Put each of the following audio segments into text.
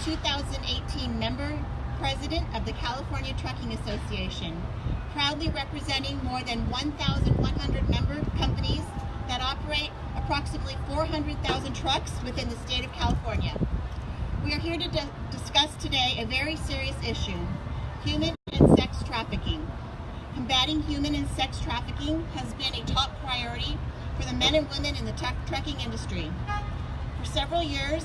2018 member president of the California Trucking Association, proudly representing more than 1,100 member companies that operate approximately 400,000 trucks within the state of California. We are here to discuss today a very serious issue: human and sex trafficking. Combating human and sex trafficking has been a top priority for the men and women in the trucking industry. For several years,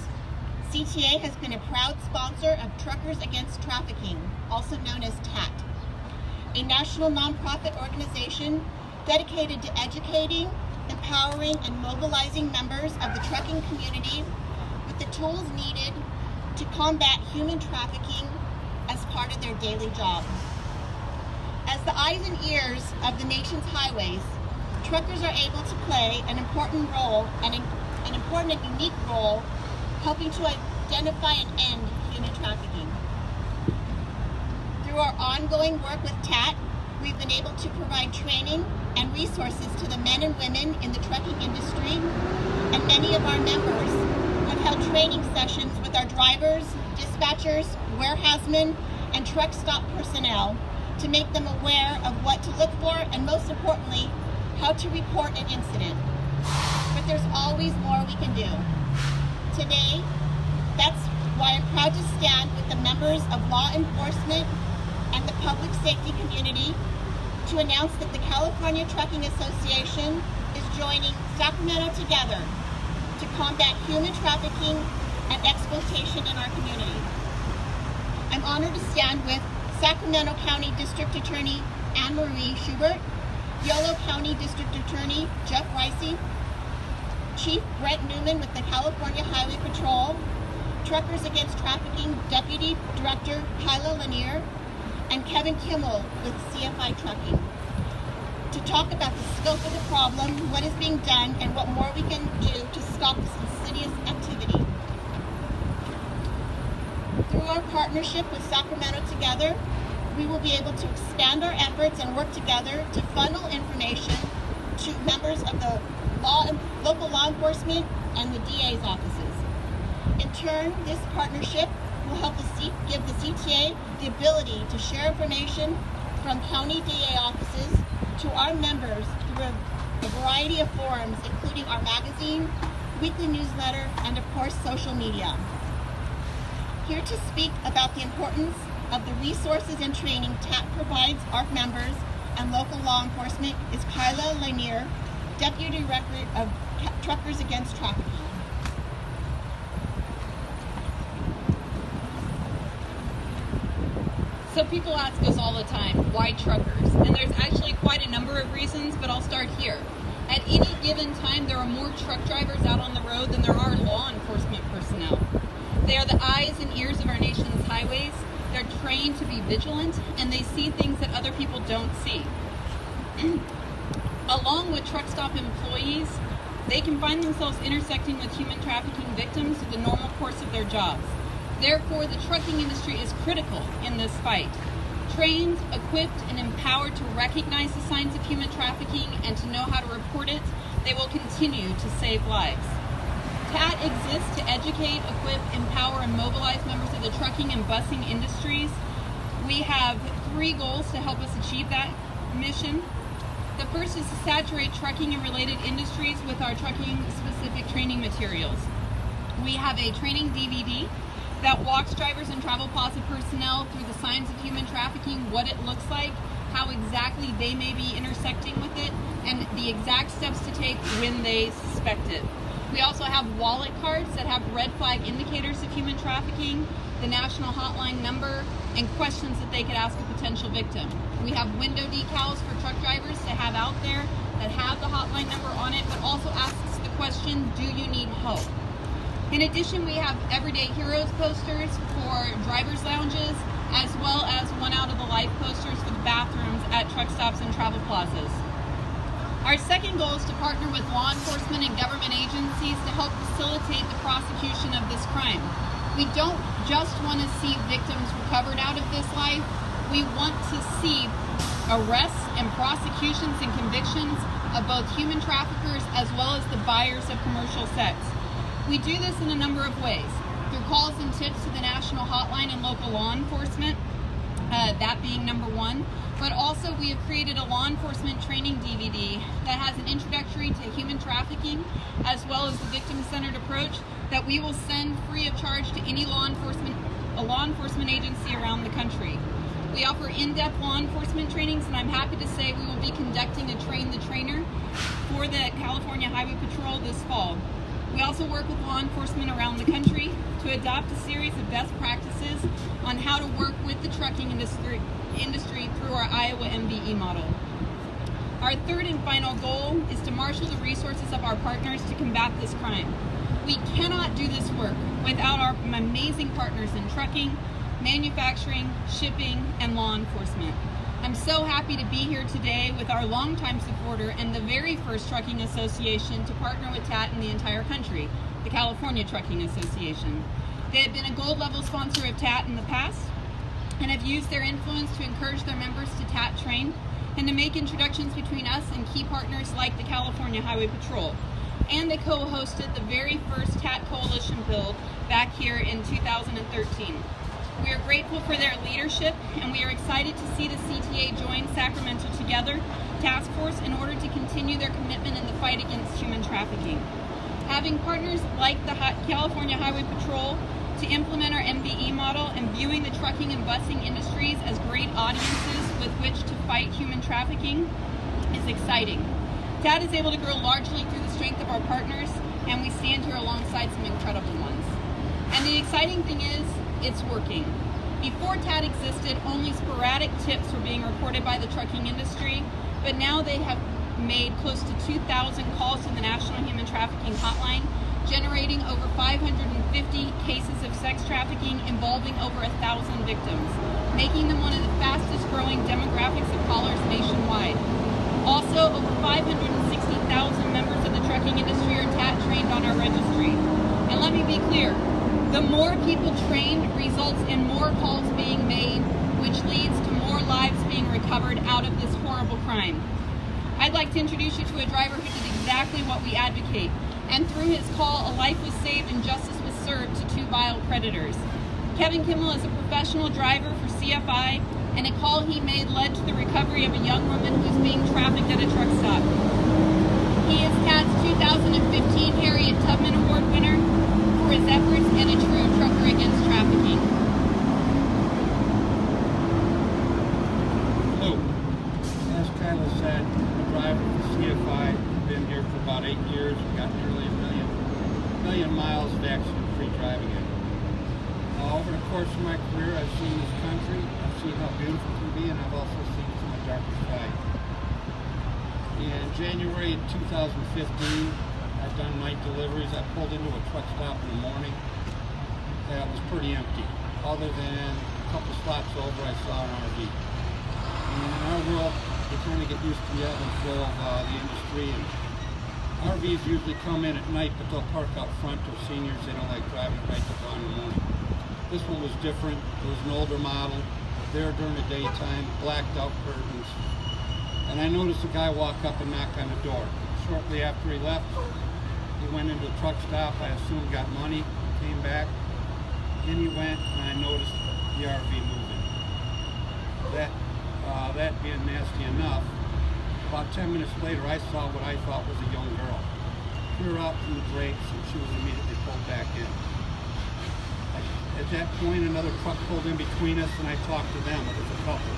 CTA has been a proud sponsor of Truckers Against Trafficking, also known as TAT, a national nonprofit organization dedicated to educating, empowering, and mobilizing members of the trucking community with the tools needed to combat human trafficking as part of their daily job. As the eyes and ears of the nation's highways, truckers are able to play an important role and an important and unique role helping to identify and end human trafficking. Through our ongoing work with TAT, we've been able to provide training and resources to the men and women in the trucking industry, and many of our members have held training sessions with our drivers, dispatchers, warehousemen, and truck stop personnel to make them aware of what to look for and, most importantly, how to report an incident. But there's always more we can do. Today, that's why I'm proud to stand with the members of law enforcement and the public safety community to announce that the California Trucking Association is joining Sacramento together to combat human trafficking and exploitation in our community. I'm honored to stand with Sacramento County District Attorney Anne Marie Schubert, Yolo County District Attorney Jeff Ricey, Chief Brent Newman with the California Highway Patrol, Truckers Against Trafficking Deputy Director Kyla Lanier, and Kevin Kimmel with CFI Trucking, to talk about the scope of the problem, what is being done, and what more we can do to stop this insidious activity. Through our partnership with Sacramento Together, we will be able to expand our efforts and work together to funnel information to members of the local law enforcement and the DA's offices. In turn, this partnership will help give the CTA the ability to share information from county DA offices to our members through a variety of forums, including our magazine, weekly newsletter, and of course, social media. Here to speak about the importance of the resources and training TAT provides our members and local law enforcement is Kyla Lanier, Deputy Director of Truckers Against Trafficking. So people ask us all the time, why truckers? And there's actually quite a number of reasons, but I'll start here. At any given time, there are more truck drivers out on the road than there are law enforcement personnel. They are the eyes and ears of our nation's highways. They're trained to be vigilant, and they see things that other people don't see. Along with truck stop employees, they can find themselves intersecting with human trafficking victims through the normal course of their jobs. Therefore, the trucking industry is critical in this fight. Trained, equipped, and empowered to recognize the signs of human trafficking and to know how to report it, they will continue to save lives. TAT exists to educate, equip, empower, and mobilize members of the trucking and busing industries. We have 3 goals to help us achieve that mission. The first is to saturate trucking and related industries with our trucking-specific training materials. We have a training DVD that walks drivers and travel plaza personnel through the signs of human trafficking, what it looks like, how exactly they may be intersecting with it, and the exact steps to take when they suspect it. We also have wallet cards that have red flag indicators of human trafficking, the national hotline number, and questions that they could ask a potential victim. We have window decals for truck drivers to have out there that have the hotline number on it, but also asks the question, do you need help? In addition, we have Everyday Heroes posters for drivers' lounges, as well as one out of the life posters for the bathrooms at truck stops and travel plazas. Our second goal is to partner with law enforcement and government agencies to help facilitate the prosecution of this crime. We don't just want to see victims recovered out of this life. We want to see arrests and prosecutions and convictions of both human traffickers as well as the buyers of commercial sex. We do this in a number of ways. through calls and tips to the national hotline and local law enforcement, that being number one. But also we have created a law enforcement training DVD that has an introductory to human trafficking as well as the victim-centered approach that we will send free of charge to any law enforcement agency around the country. We offer in-depth law enforcement trainings, and I'm happy to say we will be conducting a Train the Trainer for the California Highway Patrol this fall. We also work with law enforcement around the country to adopt a series of best practices on how to work with the trucking industry through our Iowa MBE model. Our third and final goal is to marshal the resources of our partners to combat this crime. We cannot do this work without our amazing partners in trucking, manufacturing, shipping, and law enforcement. I'm so happy to be here today with our longtime supporter and the very first trucking association to partner with TAT in the entire country, the California Trucking Association. They have been a gold level sponsor of TAT in the past and have used their influence to encourage their members to TAT train and to make introductions between us and key partners like the California Highway Patrol. And they co-hosted the very first TAT Coalition build back here in 2013. We are grateful for their leadership, and we are excited to see the CTA join Sacramento Together Taskforce in order to continue their commitment in the fight against human trafficking. Having partners like the California Highway Patrol to implement our MBE model and viewing the trucking and busing industries as great audiences with which to fight human trafficking is exciting. TAT is able to grow largely through the strength of our partners, and we stand here alongside some incredible ones. And the exciting thing is, it's working. Before TAT existed, only sporadic tips were being reported by the trucking industry, but now they have made close to 2,000 calls to the National Human Trafficking Hotline, generating over 550 cases of sex trafficking involving over 1,000 victims, making them one of the fastest growing demographics of callers nationwide. Also, over 560,000 members of the trucking industry are TAT trained on our registry. And let me be clear, the more people trained results in more calls being made, which leads to more lives being recovered out of this horrible crime. I'd like to introduce you to a driver who did exactly what we advocate, and through his call, a life was saved and justice was served to two vile predators. Kevin Kimmel is a professional driver for CFI, and a call he made led to the recovery of a young woman who was being trafficked at a truck stop. He is TAT's 2015 Harriet Tubman Award winner for his efforts and a true trucker against trafficking. Hello. As Kyla said, I'm a driver for CFI. I've been here for about 8 years. We've got nearly a million miles of accident-free driving in. Over the course of my career, I've seen this country, I've seen how beautiful it can be, and I've also seen some of the darkest side. In January 2015, I've done night deliveries. I pulled into a truck stop in the morning that was pretty empty. Other than a couple stops over, I saw an RV. And in our world, you kind of get used to the ebb and flow of the industry. And RVs usually come in at night, but they'll park out front. They're seniors. They don't like driving right till dawn in the morning. This one was different. It was an older model, there during the daytime, blacked out curtains. And I noticed a guy walk up and knock on the door. Shortly after he left, he went into a truck stop. I assumed got money, came back. In he went, and I noticed the RV moving. That being nasty enough, about 10 minutes later, I saw what I thought was a young girl. Peer out from the drapes, and she was immediately pulled back in. At that point, another truck pulled in between us, and I talked to them. It was a couple.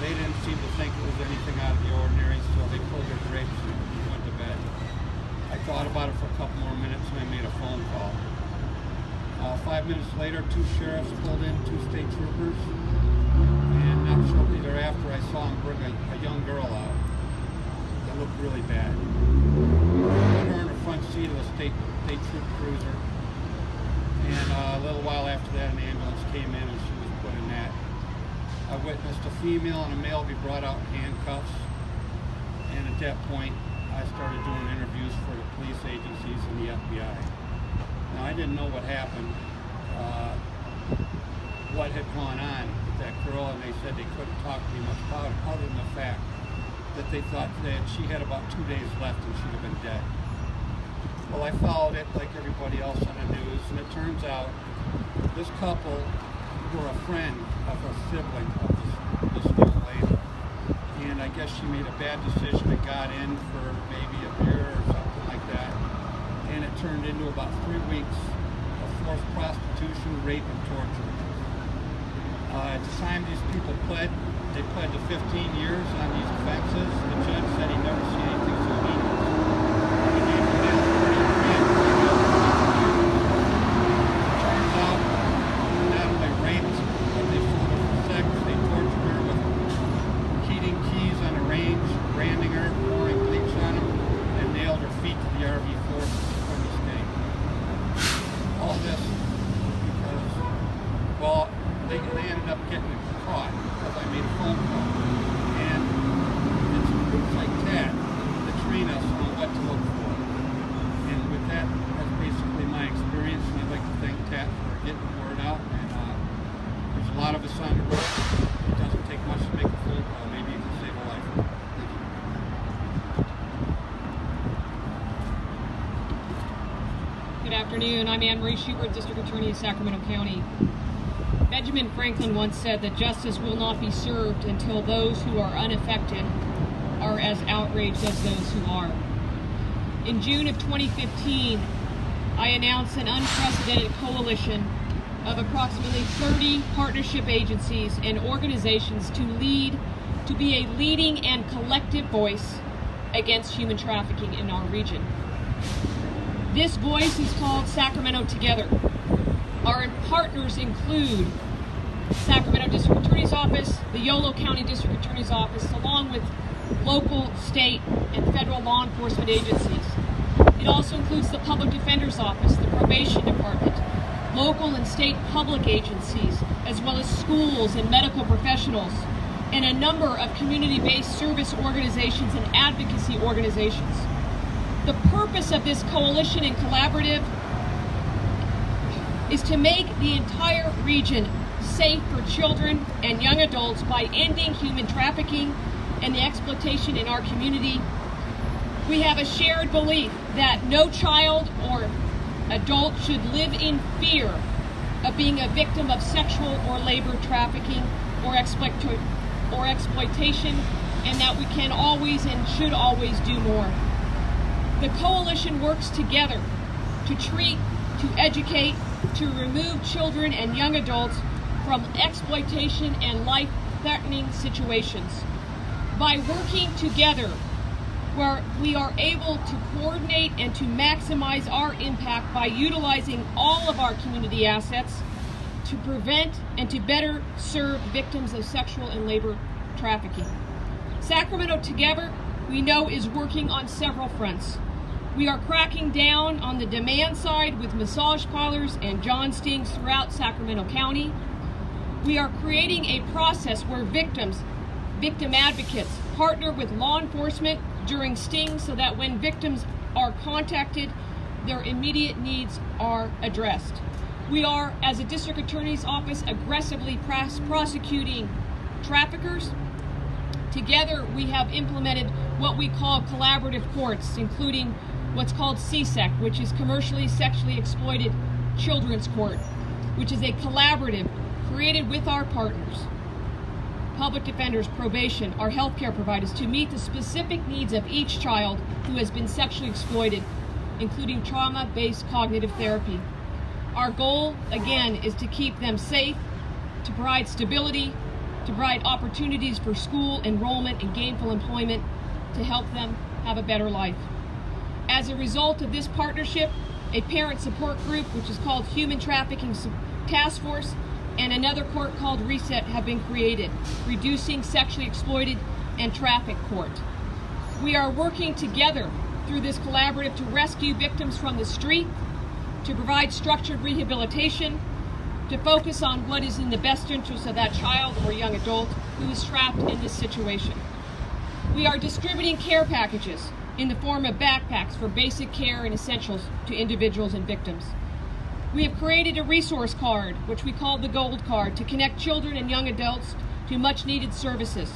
They didn't seem to think it was anything out of the ordinary, so they pulled their drapes and went to bed. I thought about it for a couple more minutes, and I made a phone call. 5 minutes later, 2 sheriffs pulled in, 2 state troopers, and not shortly thereafter, I saw them bring a young girl out that looked really bad. Put her in the front seat of the state troop cruiser. And a little while after that, an ambulance came in and she was put in that. I witnessed a female and a male be brought out in handcuffs. And at that point, I started doing interviews for the police agencies and the FBI. Now, I didn't know what happened, what had gone on with that girl, and they said they couldn't talk to me much about it, other than the fact that they thought that she had about 2 days left and she'd have been dead. Well, I followed it like everybody else on the news, and it this couple were a friend of a sibling of this young lady. And I guess she made a bad decision and got in for maybe a year or something like that. And it turned into about 3 weeks of forced prostitution, rape, and torture. At the time these people pled, they pled to 15 years on these offenses. The judge said he'd never seen anything so heinous. He gave them that 30 grand. It turns out, not only raped, but they sold her for sex. They tortured her with heating keys on a range, branding her, pouring bleach on them, and nailed her feet to the RV floor for the stake. All this because, well, they ended up getting caught because I made a phone call. And it's groups like that that train us on what to look for. And with that, that's basically my experience, and I'd like to thank TAT for getting the word out. And there's a lot of us on the road. It doesn't take much to make a phone call. Maybe you can save a life. Thank you. Good afternoon. I'm Anne Marie Schubert, District Attorney of Sacramento County. Benjamin Franklin once said that justice will not be served until those who are unaffected are as outraged as those who are. In June of 2015, I announced an unprecedented coalition of approximately 30 partnership agencies and organizations to be a leading and collective voice against human trafficking in our region. This voice is called Sacramento Together. Our partners include Sacramento District Attorney's Office, the Yolo County District Attorney's Office, along with local, state, and federal law enforcement agencies. It also includes the Public Defender's Office, the Probation Department, local and state public agencies, as well as schools and medical professionals, and a number of community-based service organizations and advocacy organizations. The purpose of this coalition and collaborative is to make the entire region safe for children and young adults by ending human trafficking and the exploitation in our community. We have a shared belief that no child or adult should live in fear of being a victim of sexual or labor trafficking or exploitation, and that we can always and should always do more. The coalition works together to treat, to educate, to remove children and young adults from exploitation and life-threatening situations. By working together, where we are able to coordinate and to maximize our impact by utilizing all of our community assets to prevent and to better serve victims of sexual and labor trafficking. Sacramento Together, we know, is working on several fronts. We are cracking down on the demand side with massage parlors and John stings throughout Sacramento County. We are creating a process where victim advocates partner with law enforcement during stings so that when victims are contacted, their immediate needs are addressed. We are, as a district attorney's office, aggressively prosecuting traffickers. Together, we have implemented what we call collaborative courts, including what's called CSEC, which is Commercially Sexually Exploited Children's Court, which is a collaborative created with our partners, public defenders, probation, our healthcare providers, to meet the specific needs of each child who has been sexually exploited, including trauma-based cognitive therapy. Our goal, again, is to keep them safe, to provide stability, to provide opportunities for school enrollment and gainful employment, to help them have a better life. As a result of this partnership, a parent support group, which is called Human Trafficking Taskforce, and another court called Reset have been created, Reducing Sexually Exploited and Trafficked Court. We are working together through this collaborative to rescue victims from the street, to provide structured rehabilitation, to focus on what is in the best interest of that child or young adult who is trapped in this situation. We are distributing care packages in the form of backpacks for basic care and essentials to individuals and victims. We have created a resource card, which we call the Gold Card, to connect children and young adults to much-needed services.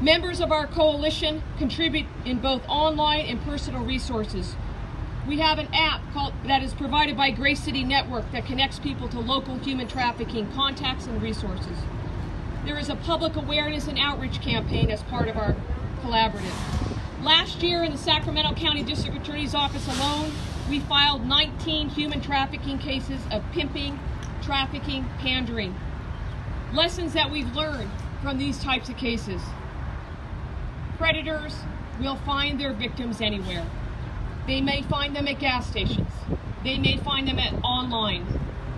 Members of our coalition contribute in both online and personal resources. We have an app that is provided by Grace City Network that connects people to local human trafficking contacts and resources. There is a public awareness and outreach campaign as part of our collaborative. Last year in the Sacramento County District Attorney's Office alone, we filed 19 human trafficking cases of pimping, trafficking, pandering. Lessons that we've learned from these types of cases. Predators will find their victims anywhere. They may find them at gas stations. They may find them online.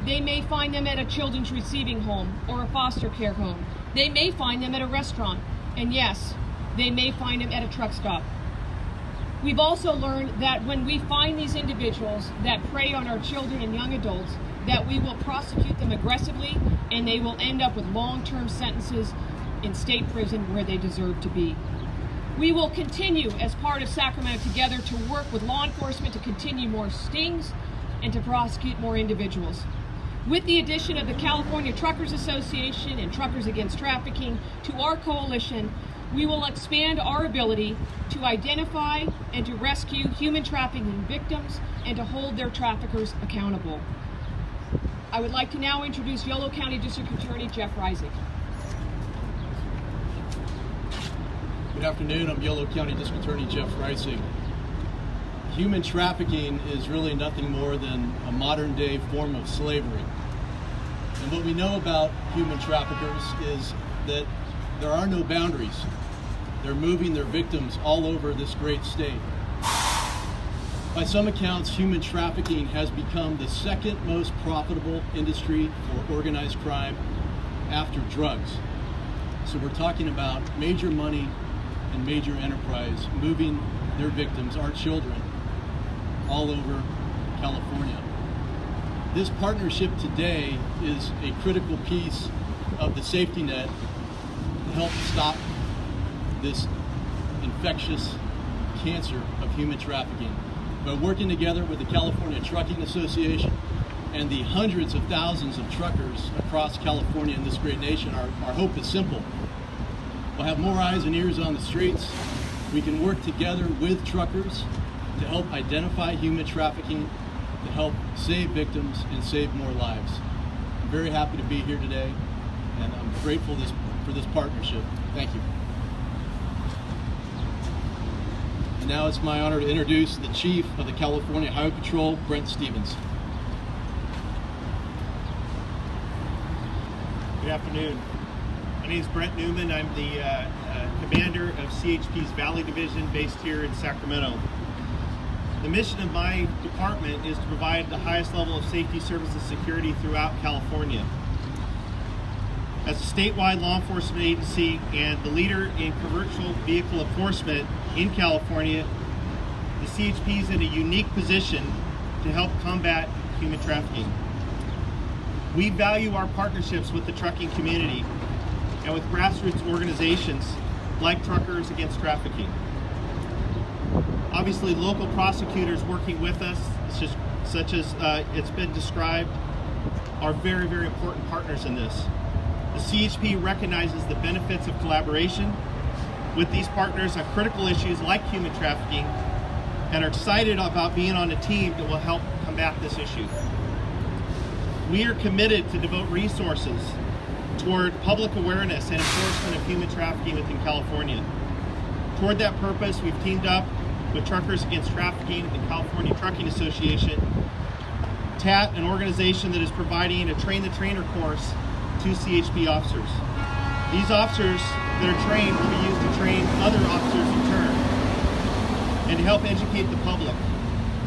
They may find them at a children's receiving home or a foster care home. They may find them at a restaurant. And yes, they may find them at a truck stop. We've also learned that when we find these individuals that prey on our children and young adults, that we will prosecute them aggressively and they will end up with long-term sentences in state prison where they deserve to be. We will continue, as part of Sacramento Together, to work with law enforcement to continue more stings and to prosecute more individuals. With the addition of the California Truckers Association and Truckers Against Trafficking to our coalition, we will expand our ability to identify and to rescue human trafficking victims and to hold their traffickers accountable. I would like to now introduce Yolo County District Attorney Jeff Reisig. Good afternoon, I'm Yolo County District Attorney Jeff Reisig. Human trafficking is really nothing more than a modern day form of slavery. And what we know about human traffickers is that there are no boundaries. They're moving their victims all over this great state. By some accounts, human trafficking has become the second most profitable industry for organized crime after drugs. So we're talking about major money and major enterprise moving their victims, our children, all over California. This partnership today is a critical piece of the safety net to help stop this infectious cancer of human trafficking. By working together with the California Trucking Association and the hundreds of thousands of truckers across California and this great nation, our hope is simple. We'll have more eyes and ears on the streets. We can work together with truckers to help identify human trafficking, to help save victims and save more lives. I'm very happy to be here today, and I'm grateful for this partnership. Thank you. And now it's my honor to introduce the Chief of the California Highway Patrol, Brent Stevens. Good afternoon. My name is Brent Newman. I'm the commander of CHP's Valley Division based here in Sacramento. The mission of my department is to provide the highest level of safety, service, and security throughout California. As a statewide law enforcement agency and the leader in commercial vehicle enforcement in California, the CHP is in a unique position to help combat human trafficking. We value our partnerships with the trucking community and with grassroots organizations like Truckers Against Trafficking. Obviously, local prosecutors working with us, such as it's been described, are very, very important partners in this. The CHP recognizes the benefits of collaboration with these partners on critical issues like human trafficking and are excited about being on a team that will help combat this issue. We are committed to devote resources toward public awareness and enforcement of human trafficking within California. Toward that purpose, we've teamed up with Truckers Against Trafficking and the California Trucking Association, TAT, an organization that is providing a train-the-trainer course to CHP officers. These officers that are trained will be used to train other officers in turn and to help educate the public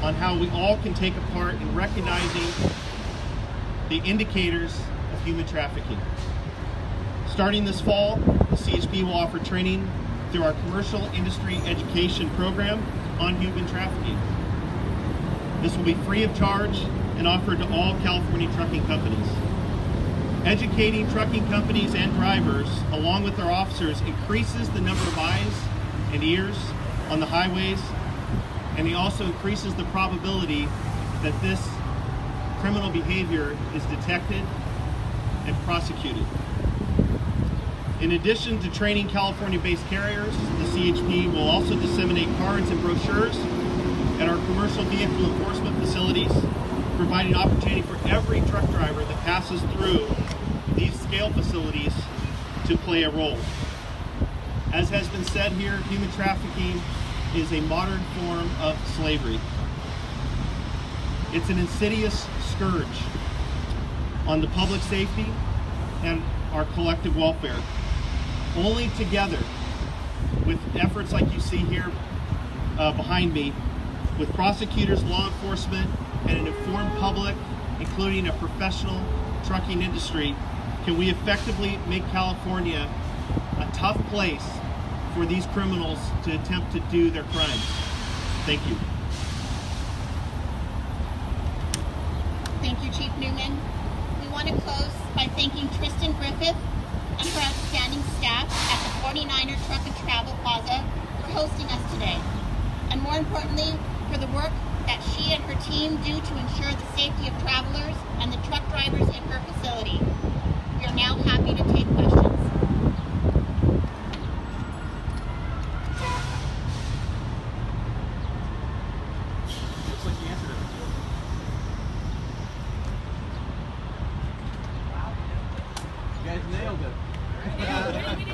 on how we all can take a part in recognizing the indicators of human trafficking. Starting this fall, the CHP will offer training through our commercial industry education program on human trafficking. This will be free of charge and offered to all California trucking companies. Educating trucking companies and drivers, along with their officers, increases the number of eyes and ears on the highways, and it also increases the probability that this criminal behavior is detected and prosecuted. In addition to training California-based carriers, the CHP will also disseminate cards and brochures at our commercial vehicle enforcement facilities, providing opportunity for every truck driver that passes through these scale facilities to play a role. As has been said here, human trafficking is a modern form of slavery. It's an insidious scourge on the public safety and our collective welfare. Only together, with efforts like you see here behind me, with prosecutors, law enforcement, and an informed public, including a professional trucking industry, can we effectively make California a tough place for these criminals to attempt to do their crimes. Thank you. Thank you, Chief Newman. We want to close by thanking Tristan Griffith and her outstanding staff at the 49er Truck and Travel Plaza for hosting us today. And more importantly, for the work that she and her team do to ensure the safety of travelers and the truck drivers in her facility. We are now happy to take questions. Looks like you answered it. You guys nailed it.